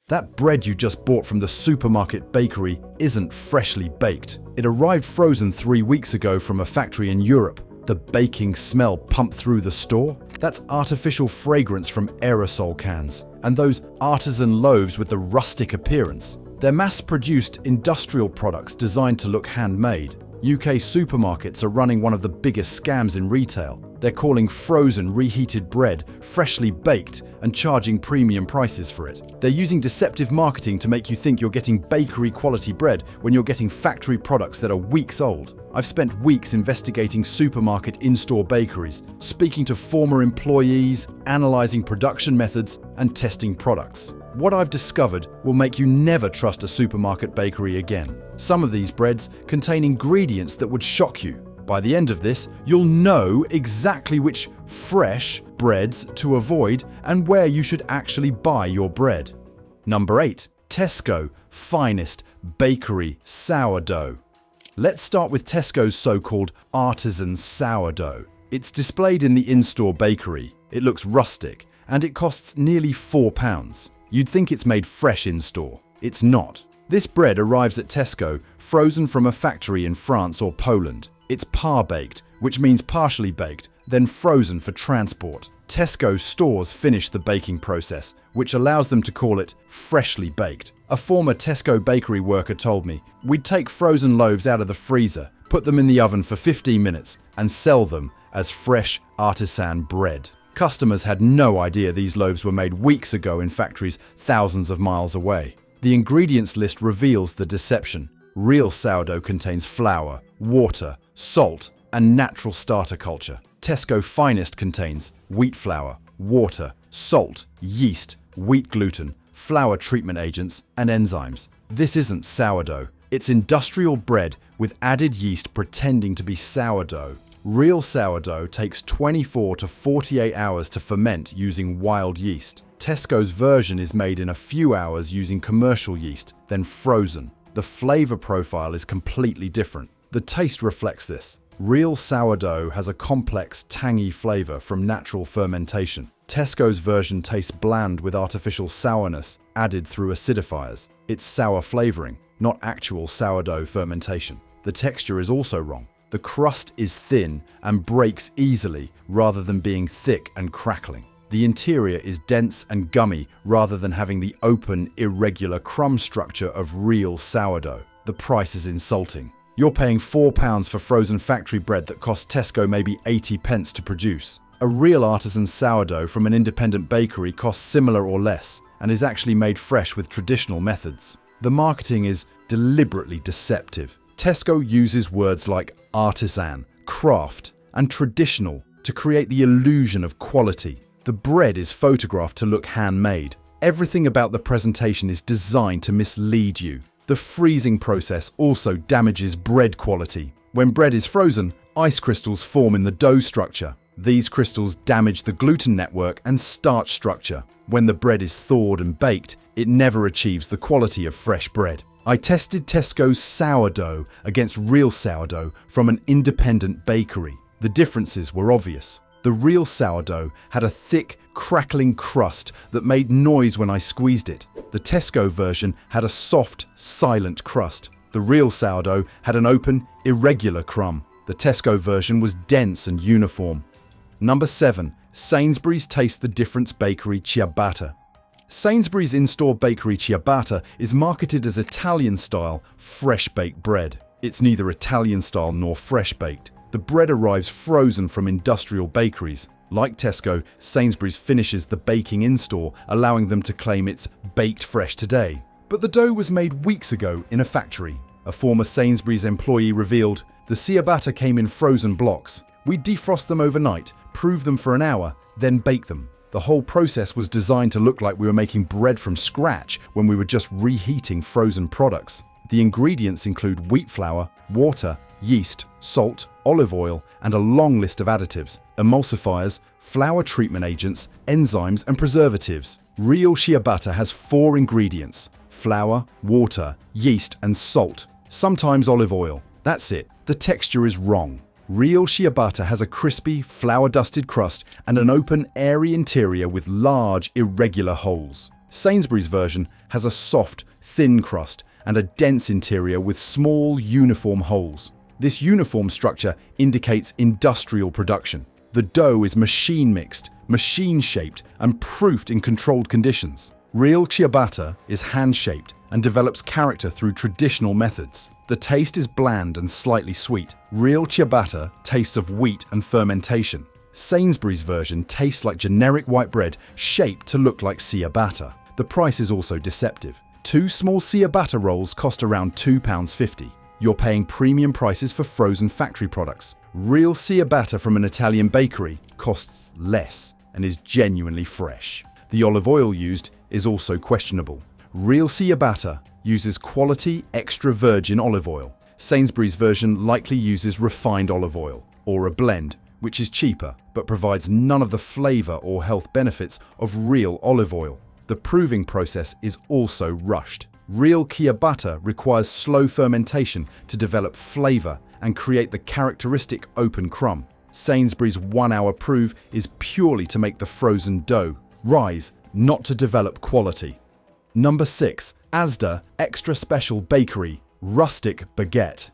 That bread you just bought from the supermarket bakery isn't freshly baked. It arrived frozen 3 weeks ago from a factory in Europe. The baking smell pumped through the store? That's artificial fragrance from aerosol cans. And those artisan loaves with the rustic appearance. They're mass-produced industrial products designed to look handmade. UK supermarkets are running one of the biggest scams in retail. They're calling frozen, reheated bread freshly baked and charging premium prices for it. They're using deceptive marketing to make you think you're getting bakery-quality bread when you're getting factory products that are weeks old. I've spent weeks investigating supermarket in-store bakeries, speaking to former employees, analysing production methods, and testing products. What I've discovered will make you never trust a supermarket bakery again. Some of these breads contain ingredients that would shock you. By the end of this, you'll know exactly which fresh breads to avoid and where you should actually buy your bread. Number 8. Tesco Finest Bakery Sourdough. Let's start with Tesco's so-called artisan sourdough. It's displayed in the in-store bakery. It looks rustic and it costs nearly £4. You'd think it's made fresh in-store. It's not. This bread arrives at Tesco frozen from a factory in France or Poland. It's par-baked, which means partially baked, then frozen for transport. Tesco stores finish the baking process, which allows them to call it freshly baked. A former Tesco bakery worker told me, "We'd take frozen loaves out of the freezer, put them in the oven for 15 minutes, and sell them as fresh artisan bread." Customers had no idea these loaves were made weeks ago in factories thousands of miles away. The ingredients list reveals the deception. Real sourdough contains flour, water, salt, and natural starter culture. Tesco Finest contains wheat flour, water, salt, yeast, wheat gluten, flour treatment agents, and enzymes. This isn't sourdough. It's industrial bread with added yeast pretending to be sourdough. Real sourdough takes 24 to 48 hours to ferment using wild yeast. Tesco's version is made in a few hours using commercial yeast, then frozen. The flavor profile is completely different. The taste reflects this. Real sourdough has a complex, tangy flavor from natural fermentation. Tesco's version tastes bland with artificial sourness added through acidifiers. It's sour flavoring, not actual sourdough fermentation. The texture is also wrong. The crust is thin and breaks easily rather than being thick and crackling. The interior is dense and gummy rather than having the open, irregular crumb structure of real sourdough. The price is insulting. You're paying £4 for frozen factory bread that costs Tesco maybe 80 pence to produce. A real artisan sourdough from an independent bakery costs similar or less and is actually made fresh with traditional methods. The marketing is deliberately deceptive. Tesco uses words like artisan, craft, and traditional to create the illusion of quality. The bread is photographed to look handmade. Everything about the presentation is designed to mislead you. The freezing process also damages bread quality. When bread is frozen, ice crystals form in the dough structure. These crystals damage the gluten network and starch structure. When the bread is thawed and baked, it never achieves the quality of fresh bread. I tested Tesco's sourdough against real sourdough from an independent bakery. The differences were obvious. The real sourdough had a thick, crackling crust that made noise when I squeezed it. The Tesco version had a soft, silent crust. The real sourdough had an open, irregular crumb. The Tesco version was dense and uniform. Number 7. Sainsbury's Taste the Difference Bakery Ciabatta. Sainsbury's in-store bakery ciabatta is marketed as Italian-style, fresh-baked bread. It's neither Italian-style nor fresh-baked. The bread arrives frozen from industrial bakeries. Like Tesco, Sainsbury's finishes the baking in-store, allowing them to claim it's baked fresh today. But the dough was made weeks ago in a factory. A former Sainsbury's employee revealed, "The ciabatta came in frozen blocks. We defrost them overnight, prove them for an hour, then bake them. The whole process was designed to look like we were making bread from scratch when we were just reheating frozen products." The ingredients include wheat flour, water, yeast, salt, olive oil, and a long list of additives, emulsifiers, flour treatment agents, enzymes, and preservatives. Real ciabatta has 4 ingredients: flour, water, yeast, and salt, sometimes olive oil. That's it. The texture is wrong. Real ciabatta has a crispy, flour-dusted crust and an open, airy interior with large, irregular holes. Sainsbury's version has a soft, thin crust and a dense interior with small, uniform holes. This uniform structure indicates industrial production. The dough is machine-mixed, machine-shaped, and proofed in controlled conditions. Real ciabatta is hand-shaped and develops character through traditional methods. The taste is bland and slightly sweet. Real ciabatta tastes of wheat and fermentation. Sainsbury's version tastes like generic white bread shaped to look like ciabatta. The price is also deceptive. 2 small ciabatta rolls cost around £2.50. You're paying premium prices for frozen factory products. Real ciabatta from an Italian bakery costs less and is genuinely fresh. The olive oil used is also questionable. Real ciabatta uses quality extra virgin olive oil. Sainsbury's version likely uses refined olive oil, or a blend, which is cheaper but provides none of the flavor or health benefits of real olive oil. The proving process is also rushed. Real ciabatta requires slow fermentation to develop flavor and create the characteristic open crumb. Sainsbury's 1-hour prove is purely to make the frozen dough rise, not to develop quality. Number 6. Asda Extra Special Bakery Rustic Baguette.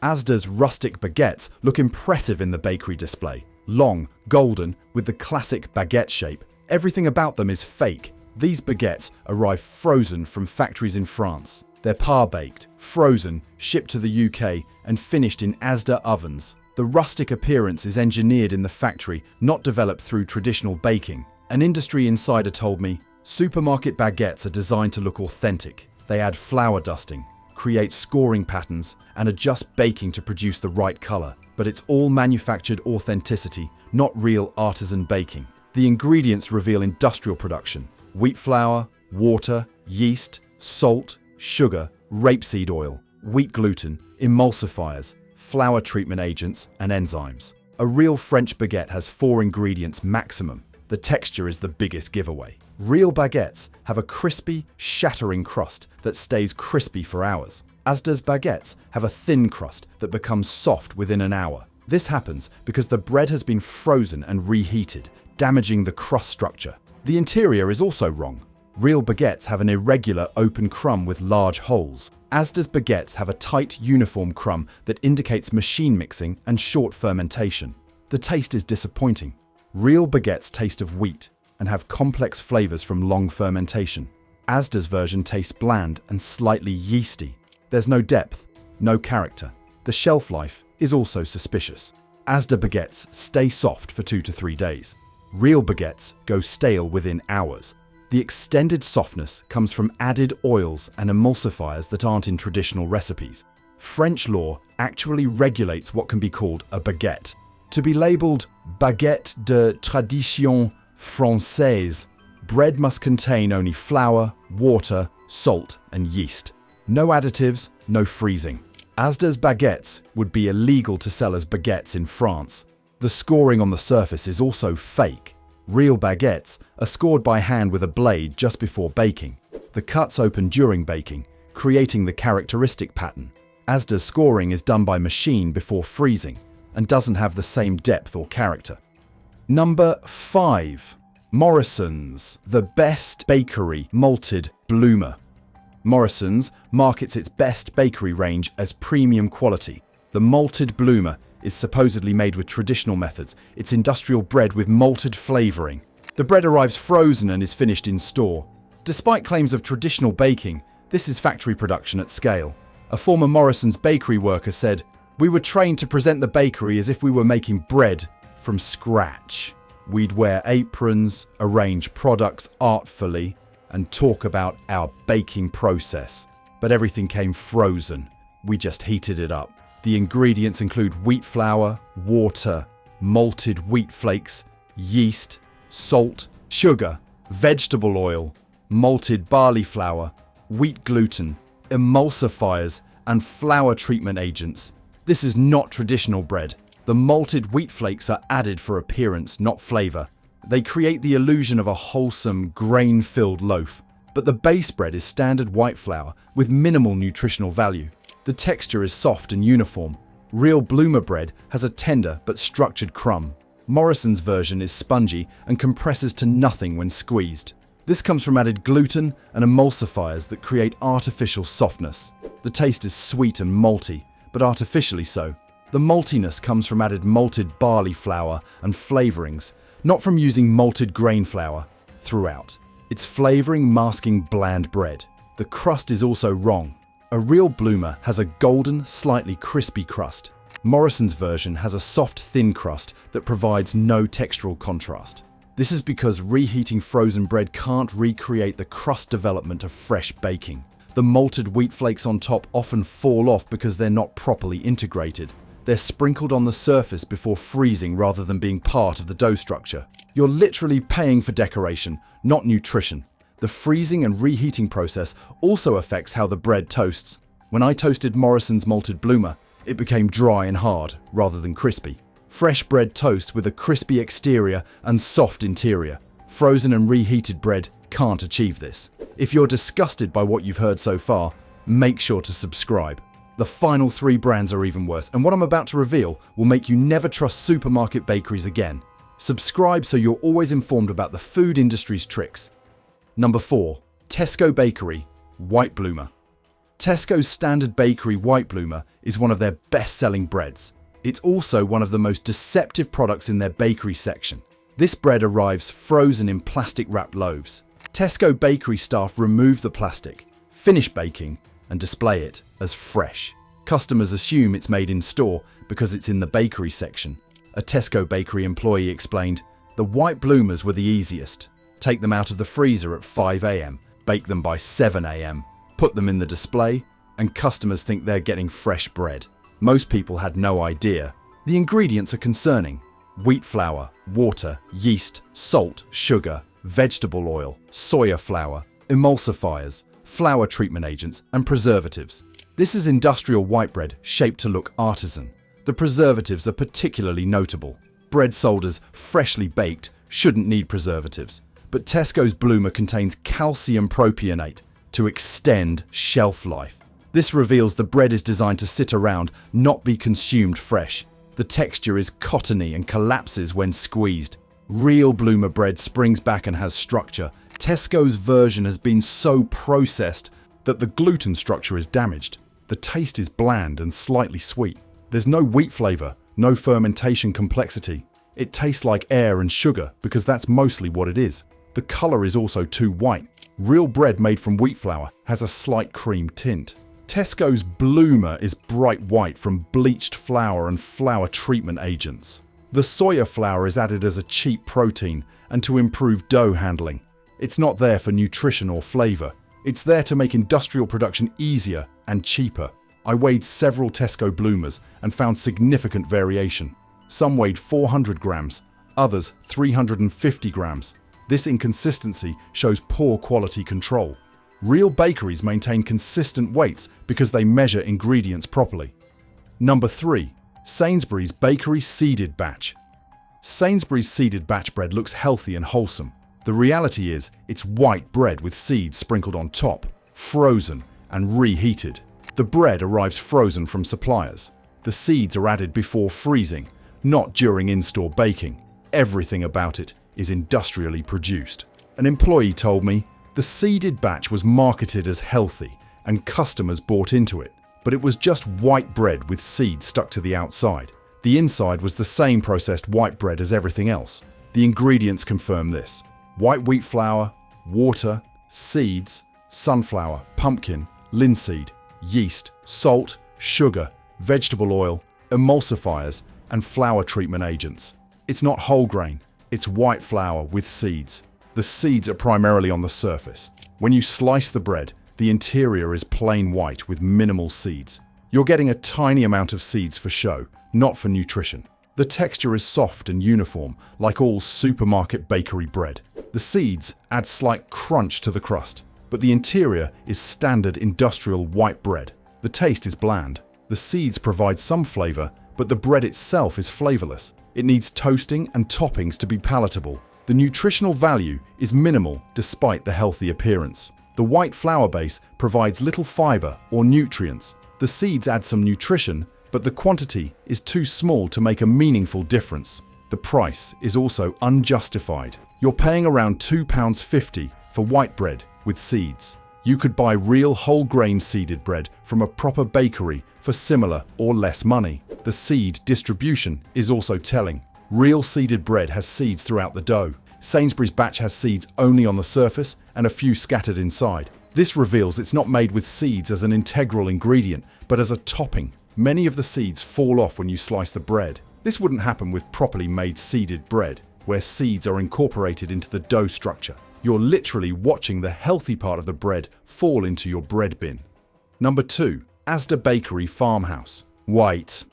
Asda's rustic baguettes look impressive in the bakery display. Long, golden, with the classic baguette shape. Everything about them is fake. These baguettes arrive frozen from factories in France. They're par-baked, frozen, shipped to the UK, and finished in Asda ovens. The rustic appearance is engineered in the factory, not developed through traditional baking. An industry insider told me, supermarket baguettes are designed to look authentic. They add flour dusting, create scoring patterns, and adjust baking to produce the right color. But it's all manufactured authenticity, not real artisan baking. The ingredients reveal industrial production. Wheat flour, water, yeast, salt, sugar, rapeseed oil, wheat gluten, emulsifiers, flour treatment agents, and enzymes. A real French baguette has 4 ingredients maximum. The texture is the biggest giveaway. Real baguettes have a crispy, shattering crust that stays crispy for hours. Asda's baguettes have a thin crust that becomes soft within an hour. This happens because the bread has been frozen and reheated, damaging the crust structure. The interior is also wrong. Real baguettes have an irregular open crumb with large holes. Asda's baguettes have a tight, uniform crumb that indicates machine mixing and short fermentation. The taste is disappointing. Real baguettes taste of wheat and have complex flavors from long fermentation. Asda's version tastes bland and slightly yeasty. There's no depth, no character. The shelf life is also suspicious. Asda baguettes stay soft for 2 to 3 days. Real baguettes go stale within hours. The extended softness comes from added oils and emulsifiers that aren't in traditional recipes. French law actually regulates what can be called a baguette. To be labeled baguette de tradition française, bread must contain only flour, water, salt, and yeast. No additives, no freezing. Asda's baguettes would be illegal to sell as baguettes in France. The scoring on the surface is also fake. Real baguettes are scored by hand with a blade just before baking. The cuts open during baking, creating the characteristic pattern. Asda's scoring is done by machine before freezing and doesn't have the same depth or character. Number 5. Morrisons, the best bakery malted bloomer. Morrisons markets its best bakery range as premium quality. The malted bloomer is supposedly made with traditional methods. It's industrial bread with malted flavoring. The bread arrives frozen and is finished in store. Despite claims of traditional baking, this is factory production at scale. A former Morrisons bakery worker said, "We were trained to present the bakery as if we were making bread from scratch. We'd wear aprons, arrange products artfully, and talk about our baking process. But everything came frozen. We just heated it up." The ingredients include wheat flour, water, malted wheat flakes, yeast, salt, sugar, vegetable oil, malted barley flour, wheat gluten, emulsifiers, and flour treatment agents. This is not traditional bread. The malted wheat flakes are added for appearance, not flavor. They create the illusion of a wholesome, grain-filled loaf. But the base bread is standard white flour with minimal nutritional value. The texture is soft and uniform. Real bloomer bread has a tender but structured crumb. Morrison's version is spongy and compresses to nothing when squeezed. This comes from added gluten and emulsifiers that create artificial softness. The taste is sweet and malty, but artificially so. The maltiness comes from added malted barley flour and flavorings, not from using malted grain flour throughout. It's flavoring masking bland bread. The crust is also wrong. A real bloomer has a golden, slightly crispy crust. Morrisons' version has a soft, thin crust that provides no textural contrast. This is because reheating frozen bread can't recreate the crust development of fresh baking. The malted wheat flakes on top often fall off because they're not properly integrated. They're sprinkled on the surface before freezing rather than being part of the dough structure. You're literally paying for decoration, not nutrition. The freezing and reheating process also affects how the bread toasts. When I toasted Morrisons' malted bloomer, it became dry and hard rather than crispy. Fresh bread toasts with a crispy exterior and soft interior. Frozen and reheated bread can't achieve this. If you're disgusted by what you've heard so far, make sure to subscribe. The final 3 brands are even worse, and what I'm about to reveal will make you never trust supermarket bakeries again. Subscribe so you're always informed about the food industry's tricks. Number 4. Tesco Bakery White Bloomer. Tesco's standard bakery white bloomer is one of their best-selling breads. It's also one of the most deceptive products in their bakery section. This bread arrives frozen in plastic-wrapped loaves. Tesco bakery staff remove the plastic, finish baking, and display it as fresh. Customers assume it's made in store because it's in the bakery section. A Tesco bakery employee explained, "The white bloomers were the easiest. Take them out of the freezer at 5 a.m., bake them by 7 a.m., put them in the display, and customers think they're getting fresh bread." Most people had no idea. The ingredients are concerning. Wheat flour, water, yeast, salt, sugar, vegetable oil, soya flour, emulsifiers, flour treatment agents, and preservatives. This is industrial white bread shaped to look artisan. The preservatives are particularly notable. Bread sold as freshly baked shouldn't need preservatives, but Tesco's bloomer contains calcium propionate to extend shelf life. This reveals the bread is designed to sit around, not be consumed fresh. The texture is cottony and collapses when squeezed. Real bloomer bread springs back and has structure. Tesco's version has been so processed that the gluten structure is damaged. The taste is bland and slightly sweet. There's no wheat flavor, no fermentation complexity. It tastes like air and sugar because that's mostly what it is. The color is also too white. Real bread made from wheat flour has a slight cream tint. Tesco's bloomer is bright white from bleached flour and flour treatment agents. The soya flour is added as a cheap protein and to improve dough handling. It's not there for nutrition or flavor. It's there to make industrial production easier and cheaper. I weighed several Tesco bloomers and found significant variation. Some weighed 400 grams, others 350 grams. This inconsistency shows poor quality control. Real bakeries maintain consistent weights because they measure ingredients properly. Number 3. Sainsbury's Bakery Seeded Batch. Sainsbury's seeded batch bread looks healthy and wholesome. The reality is, it's white bread with seeds sprinkled on top, frozen and reheated. The bread arrives frozen from suppliers. The seeds are added before freezing, not during in-store baking. Everything about it is industrially produced. An employee told me, the seeded batch was marketed as healthy and customers bought into it, but it was just white bread with seeds stuck to the outside. The inside was the same processed white bread as everything else. The ingredients confirm this. White wheat flour, water, seeds, sunflower, pumpkin, linseed, yeast, salt, sugar, vegetable oil, emulsifiers, and flour treatment agents. It's not whole grain, it's white flour with seeds. The seeds are primarily on the surface. When you slice the bread, the interior is plain white with minimal seeds. You're getting a tiny amount of seeds for show, not for nutrition. The texture is soft and uniform, like all supermarket bakery bread. The seeds add slight crunch to the crust, but the interior is standard industrial white bread. The taste is bland. The seeds provide some flavor, but the bread itself is flavorless. It needs toasting and toppings to be palatable. The nutritional value is minimal despite the healthy appearance. The white flour base provides little fiber or nutrients. The seeds add some nutrition, but the quantity is too small to make a meaningful difference. The price is also unjustified. You're paying around £2.50 for white bread with seeds. You could buy real whole grain seeded bread from a proper bakery for similar or less money. The seed distribution is also telling. Real seeded bread has seeds throughout the dough. Sainsbury's batch has seeds only on the surface and a few scattered inside. This reveals it's not made with seeds as an integral ingredient, but as a topping. Many of the seeds fall off when you slice the bread. This wouldn't happen with properly made seeded bread, where seeds are incorporated into the dough structure. You're literally watching the healthy part of the bread fall into your bread bin. Number 2. Asda Bakery Farmhouse White.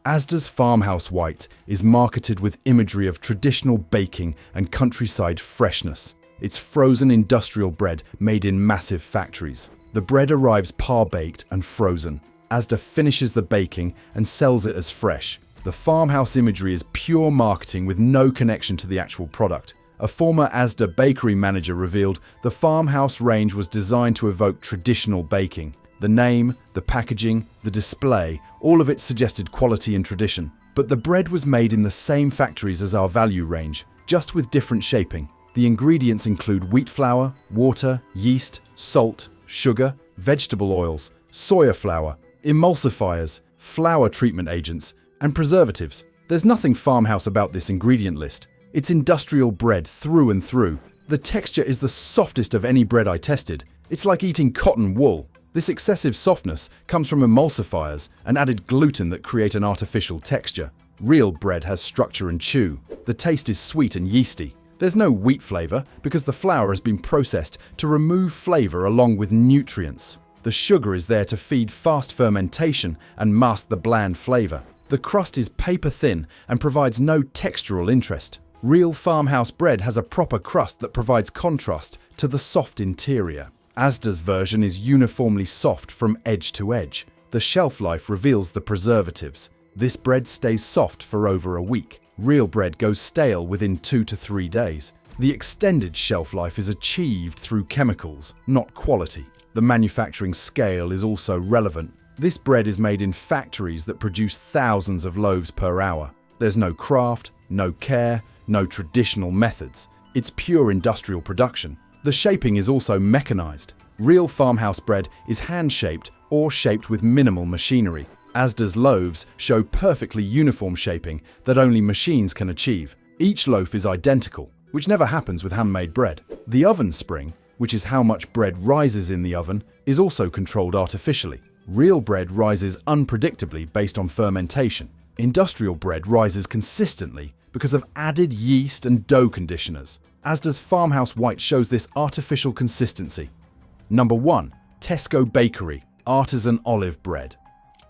Asda's Farmhouse White is marketed with imagery of traditional baking and countryside freshness. It's frozen industrial bread made in massive factories. The bread arrives par-baked and frozen. Asda finishes the baking and sells it as fresh. The farmhouse imagery is pure marketing with no connection to the actual product. A former Asda bakery manager revealed the farmhouse range was designed to evoke traditional baking. The name, the packaging, the display, all of it suggested quality and tradition. But the bread was made in the same factories as our value range, just with different shaping. The ingredients include wheat flour, water, yeast, salt, sugar, vegetable oils, soya flour, emulsifiers, flour treatment agents, and preservatives. There's nothing farmhouse about this ingredient list. It's industrial bread through and through. The texture is the softest of any bread I tested. It's like eating cotton wool. This excessive softness comes from emulsifiers and added gluten that create an artificial texture. Real bread has structure and chew. The taste is sweet and yeasty. There's no wheat flavor because the flour has been processed to remove flavor along with nutrients. The sugar is there to feed fast fermentation and mask the bland flavor. The crust is paper thin and provides no textural interest. Real farmhouse bread has a proper crust that provides contrast to the soft interior. Asda's version is uniformly soft from edge to edge. The shelf life reveals the preservatives. This bread stays soft for over a week. Real bread goes stale within 2 to 3 days. The extended shelf life is achieved through chemicals, not quality. The manufacturing scale is also relevant. This bread is made in factories that produce thousands of loaves per hour. There's no craft, no care, no traditional methods. It's pure industrial production. The shaping is also mechanized. Real farmhouse bread is hand-shaped or shaped with minimal machinery. Asda's loaves show perfectly uniform shaping that only machines can achieve. Each loaf is identical, which never happens with handmade bread. The oven spring, which is how much bread rises in the oven, is also controlled artificially. Real bread rises unpredictably based on fermentation. Industrial bread rises consistently because of added yeast and dough conditioners. Asda's Farmhouse White shows this artificial consistency. Number 1. Tesco Bakery Artisan Olive Bread.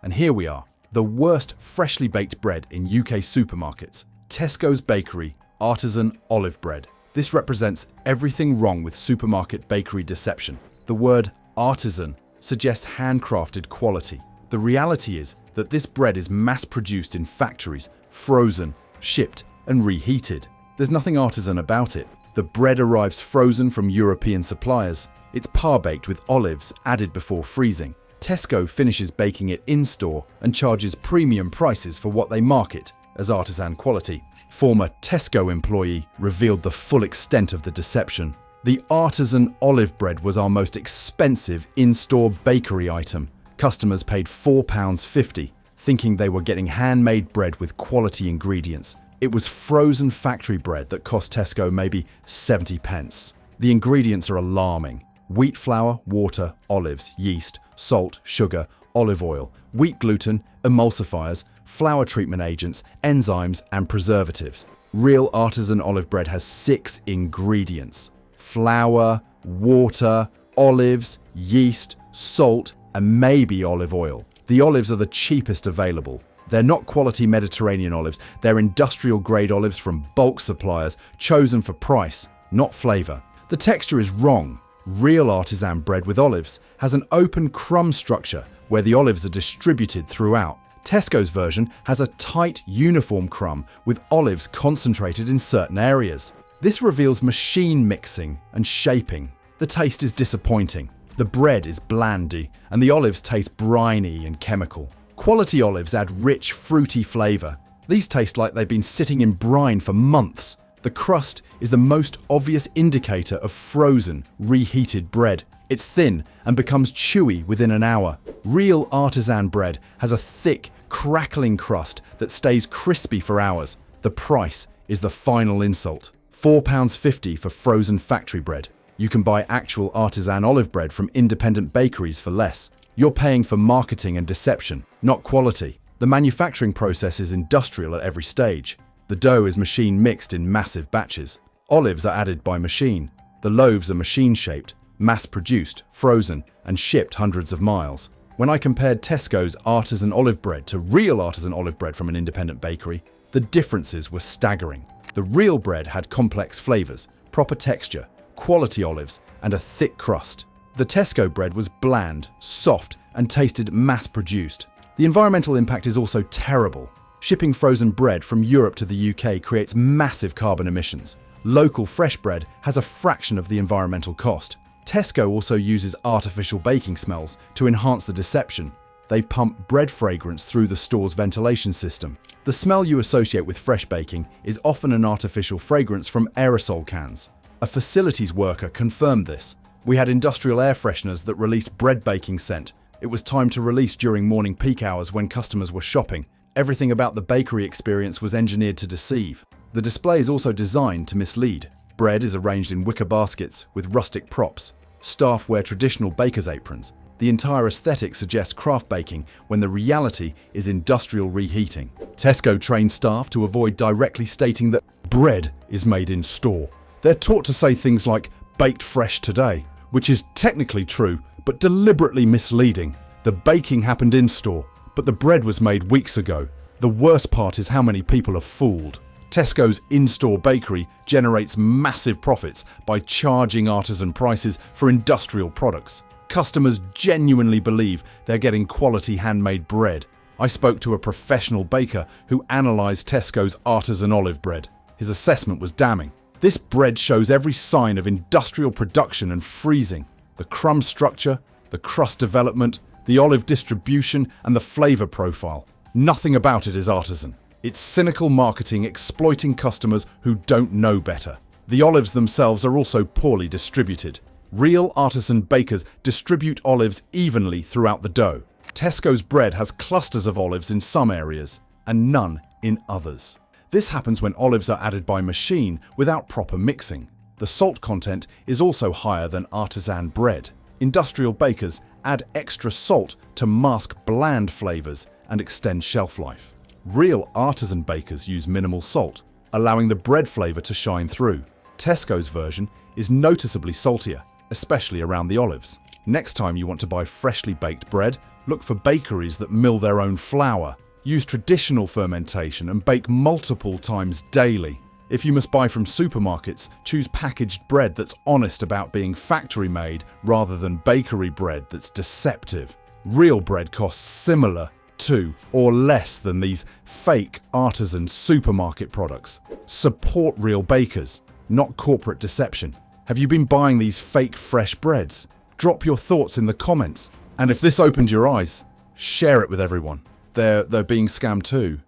And here we are, the worst freshly baked bread in UK supermarkets. Tesco's Bakery Artisan Olive Bread. This represents everything wrong with supermarket bakery deception. The word artisan suggests handcrafted quality. The reality is that this bread is mass-produced in factories, frozen, shipped, and reheated. There's nothing artisan about it. The bread arrives frozen from European suppliers. It's par-baked with olives added before freezing. Tesco finishes baking it in-store and charges premium prices for what they market as artisan quality. Former Tesco employee revealed the full extent of the deception. The artisan olive bread was our most expensive in-store bakery item. Customers paid £4.50, thinking they were getting handmade bread with quality ingredients. It was frozen factory bread that cost Tesco maybe 70 pence. The ingredients are alarming. Wheat flour, water, olives, yeast, salt, sugar, olive oil, wheat gluten, emulsifiers, flour treatment agents, enzymes, and preservatives. Real artisan olive bread has 6 ingredients: flour, water, olives, yeast, salt, and maybe olive oil. The olives are the cheapest available. They're not quality Mediterranean olives, they're industrial grade olives from bulk suppliers, chosen for price, not flavor. The texture is wrong. Real artisan bread with olives has an open crumb structure where the olives are distributed throughout. Tesco's version has a tight, uniform crumb with olives concentrated in certain areas. This reveals machine mixing and shaping. The taste is disappointing. The bread is blandy, and the olives taste briny and chemical. Quality olives add rich, fruity flavor. These taste like they've been sitting in brine for months. The crust is the most obvious indicator of frozen, reheated bread. It's thin and becomes chewy within an hour. Real artisan bread has a thick, crackling crust that stays crispy for hours. The price is the final insult. £4.50 for frozen factory bread. You can buy actual artisan olive bread from independent bakeries for less. You're paying for marketing and deception, not quality. The manufacturing process is industrial at every stage. The dough is machine mixed in massive batches. Olives are added by machine. The loaves are machine-shaped, mass-produced, frozen, and shipped hundreds of miles. When I compared Tesco's artisan olive bread to real artisan olive bread from an independent bakery, the differences were staggering. The real bread had complex flavors, proper texture, quality olives, and a thick crust. The Tesco bread was bland, soft, and tasted mass-produced. The environmental impact is also terrible. Shipping frozen bread from Europe to the UK creates massive carbon emissions. Local fresh bread has a fraction of the environmental cost. Tesco also uses artificial baking smells to enhance the deception. They pump bread fragrance through the store's ventilation system. The smell you associate with fresh baking is often an artificial fragrance from aerosol cans. A facilities worker confirmed this. We had industrial air fresheners that released bread baking scent. It was time to release during morning peak hours when customers were shopping. Everything about the bakery experience was engineered to deceive. The display is also designed to mislead. Bread is arranged in wicker baskets with rustic props. Staff wear traditional baker's aprons. The entire aesthetic suggests craft baking when the reality is industrial reheating. Tesco trains staff to avoid directly stating that bread is made in store. They're taught to say things like baked fresh today, which is technically true but deliberately misleading. The baking happened in store, but the bread was made weeks ago. The worst part is how many people are fooled. Tesco's in-store bakery generates massive profits by charging artisan prices for industrial products. Customers genuinely believe they're getting quality handmade bread. I spoke to a professional baker who analysed Tesco's artisan olive bread. His assessment was damning. This bread shows every sign of industrial production and freezing. The crumb structure, the crust development, the olive distribution, and the flavour profile. Nothing about it is artisan. It's cynical marketing exploiting customers who don't know better. The olives themselves are also poorly distributed. Real artisan bakers distribute olives evenly throughout the dough. Tesco's bread has clusters of olives in some areas and none in others. This happens when olives are added by machine without proper mixing. The salt content is also higher than artisan bread. Industrial bakers add extra salt to mask bland flavors and extend shelf life. Real artisan bakers use minimal salt, allowing the bread flavor to shine through. Tesco's version is noticeably saltier, especially around the olives. Next time you want to buy freshly baked bread, look for bakeries that mill their own flour, use traditional fermentation and bake multiple times daily. If you must buy from supermarkets, choose packaged bread that's honest about being factory-made rather than bakery bread that's deceptive. Real bread costs similar to or less than these fake artisan supermarket products. Support real bakers, not corporate deception. Have you been buying these fake fresh breads? Drop your thoughts in the comments. And if this opened your eyes, share it with everyone. They're being scammed too.